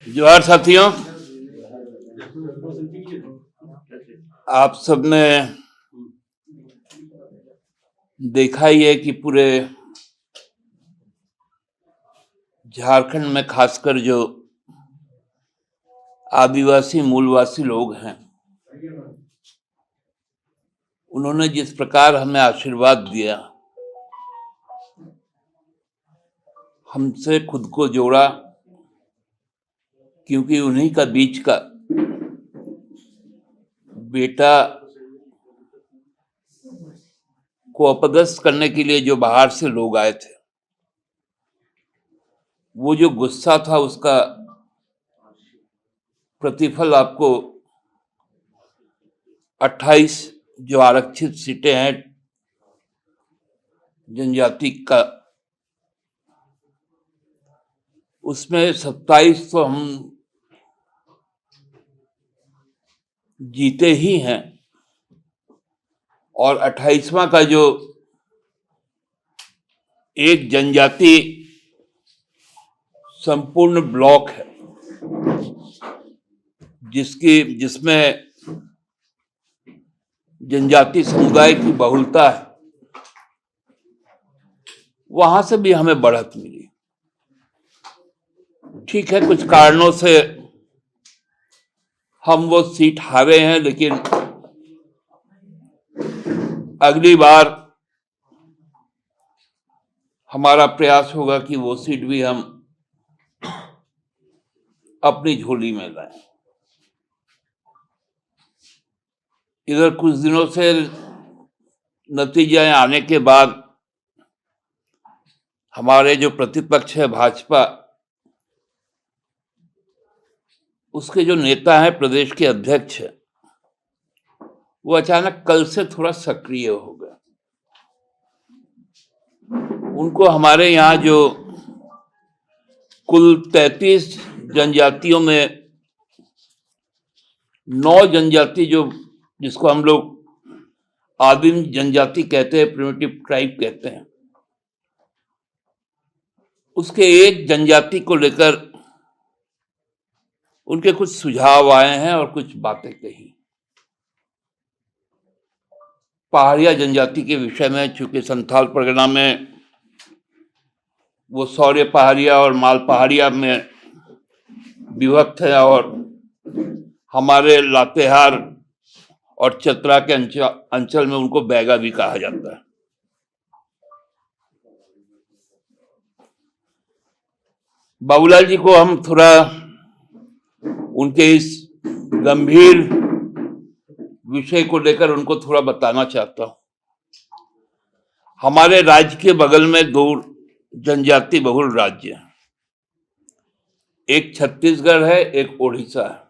जोहार साथियों, आप सबने देखा ही है कि पूरे झारखंड में खासकर जो आदिवासी मूलवासी लोग हैं, उन्होंने जिस प्रकार हमें आशीर्वाद दिया, हमसे खुद को जोड़ा, क्योंकि उन्हीं का बीच का बेटा को अपदस्थ करने के लिए जो बाहर से लोग आए थे, वो जो गुस्सा था उसका प्रतिफल आपको 28 जो आरक्षित सीटें हैं जनजाति का, उसमें 27 तो हम जीते ही हैं, और 28वां का जो एक जनजाति संपूर्ण ब्लॉक है जिसमें जनजाति समुदाय की बहुलता है, वहां से भी हमें बढ़त मिली। ठीक है, कुछ कारणों से हम वो सीट हारे हैं, लेकिन अगली बार हमारा प्रयास होगा कि वो सीट भी हम अपनी झोली में लाएं। इधर कुछ दिनों से नतीजे आने के बाद हमारे जो प्रतिपक्ष है भाजपा, उसके जो नेता हैं, प्रदेश के अध्यक्ष है, वो अचानक कल से थोड़ा सक्रिय हो गए। उनको हमारे यहाँ जो कुल 33 जनजातियों में 9 जनजाति जिसको हम लोग आदिम जनजाति कहते हैं, प्रिमिटिव ट्राइब कहते हैं, उसके एक जनजाति को लेकर उनके कुछ सुझाव आए हैं और कुछ बातें कही। पहाड़िया जनजाति के विषय में, चूंकि संथाल परगना में वो सौर्य पहाड़िया और माल पहाड़िया में विभक्त है, और हमारे लातेहार और चतरा के अंचल में उनको बैगा भी कहा जाता है। बाबूलाल जी को हम थोड़ा उनके इस गंभीर विषय को लेकर उनको थोड़ा बताना चाहता हूं। हमारे राज्य के बगल में 2 जनजाति बहुल राज्य हैं, एक छत्तीसगढ़ है, एक ओडिशा है।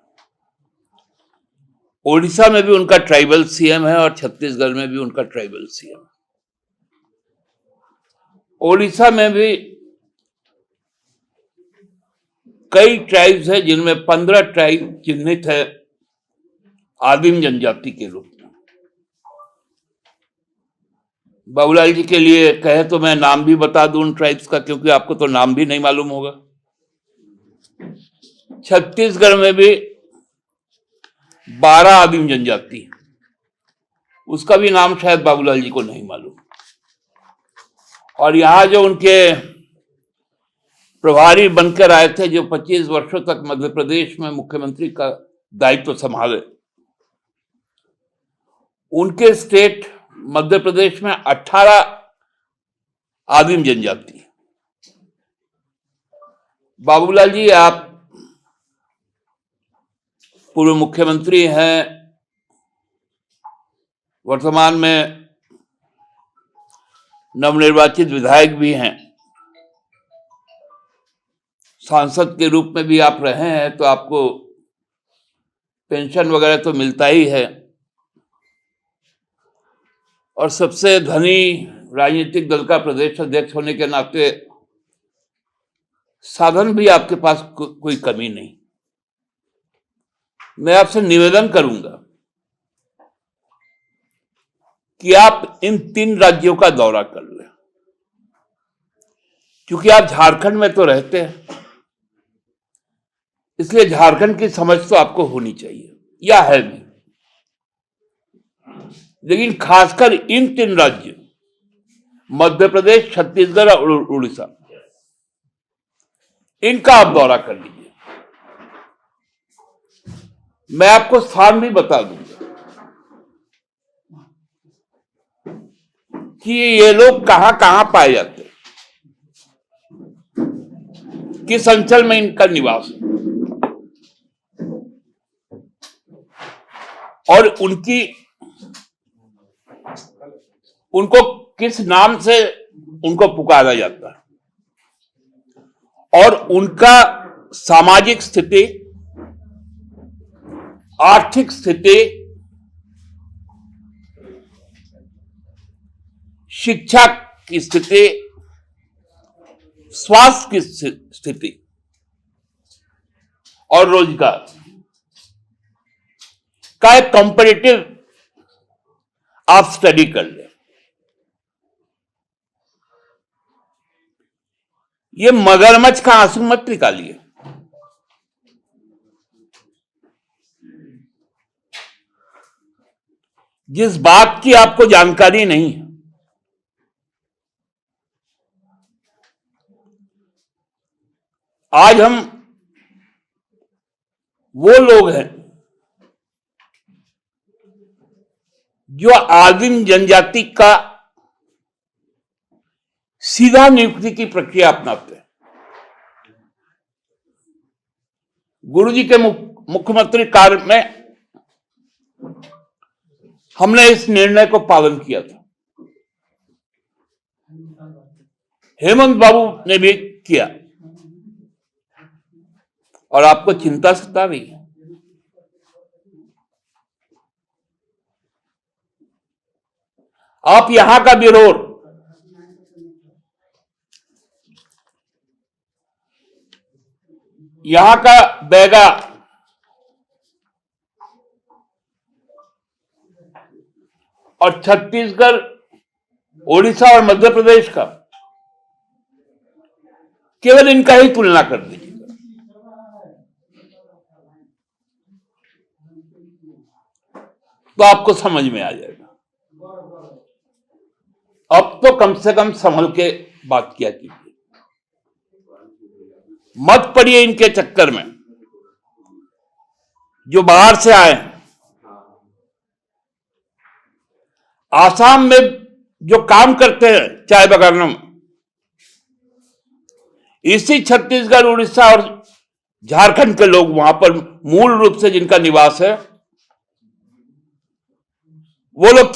ओडिशा में भी उनका ट्राइबल सीएम है और छत्तीसगढ़ में भी उनका ट्राइबल सीएम है। ओडिशा में भी कई ट्राइब्स हैं, जिनमें 15 ट्राइब चिन्हित है आदिम जनजाति के रूप में। बाबूलाल जी के लिए कहे तो मैं नाम भी बता दूं उन ट्राइब्स का, क्योंकि आपको तो नाम भी नहीं मालूम होगा। छत्तीसगढ़ में भी 12 आदिम जनजाति, उसका भी नाम शायद बाबूलाल जी को नहीं मालूम। और यहां जो उनके प्रभारी बनकर आए थे, जो 25 वर्षों तक मध्य प्रदेश में मुख्यमंत्री का दायित्व संभाले, उनके स्टेट मध्य प्रदेश में 18 आदिम जनजाति। बाबूलाल जी, आप पूर्व मुख्यमंत्री हैं, वर्तमान में नवनिर्वाचित विधायक भी हैं, सांसद के रूप में भी आप रहे हैं, तो आपको पेंशन वगैरह तो मिलता ही है, और सबसे धनी राजनीतिक दल का प्रदेश अध्यक्ष होने के नाते साधन भी आपके पास कोई कमी नहीं। मैं आपसे निवेदन करूंगा कि आप इन 3 राज्यों का दौरा कर लें, क्योंकि आप झारखंड में तो रहते हैं, इसलिए झारखंड की समझ तो आपको होनी चाहिए, या है भी। लेकिन खासकर इन 3 राज्य मध्य प्रदेश, छत्तीसगढ़ और उड़ीसा, इनका आप दौरा कर लीजिए। मैं आपको स्थान भी बता दूंगा कि ये लोग कहां कहां पाए जाते हैं, किस अंचल में इनका निवास है और उनको किस नाम से उनको पुकारा जाता है और उनका सामाजिक स्थिति, आर्थिक स्थिति, शिक्षा की स्थिति, स्वास्थ्य की स्थिति और रोजगार का एक कंपैरेटिव आप स्टडी कर लें। ये मगरमच्छ का आंसू मत निकालिए। जिस बात की आपको जानकारी नहीं है, आज हम वो लोग हैं जो आदिम जनजाति का सीधा नियुक्ति की प्रक्रिया अपनाते हैं। गुरुजी के मुख्यमंत्री कार्य में हमने इस निर्णय को पालन किया था, हेमंत बाबू ने भी किया, और आपको चिंता सता रही है। आप यहां का बिरोर, यहां का बैगा और छत्तीसगढ़, ओडिशा और मध्य प्रदेश का केवल इनका ही तुलना कर दीजिएगा, तो आपको समझ में आ जाएगा। अब तो कम से कम संभल के बात किया कीजिए, मत पड़िए इनके चक्कर में। जो बाहर से आए हैं, आसाम में जो काम करते हैं चाय बागानों में, इसी छत्तीसगढ़, उड़ीसा और झारखंड के लोग वहां पर मूल रूप से जिनका निवास है, वो लोग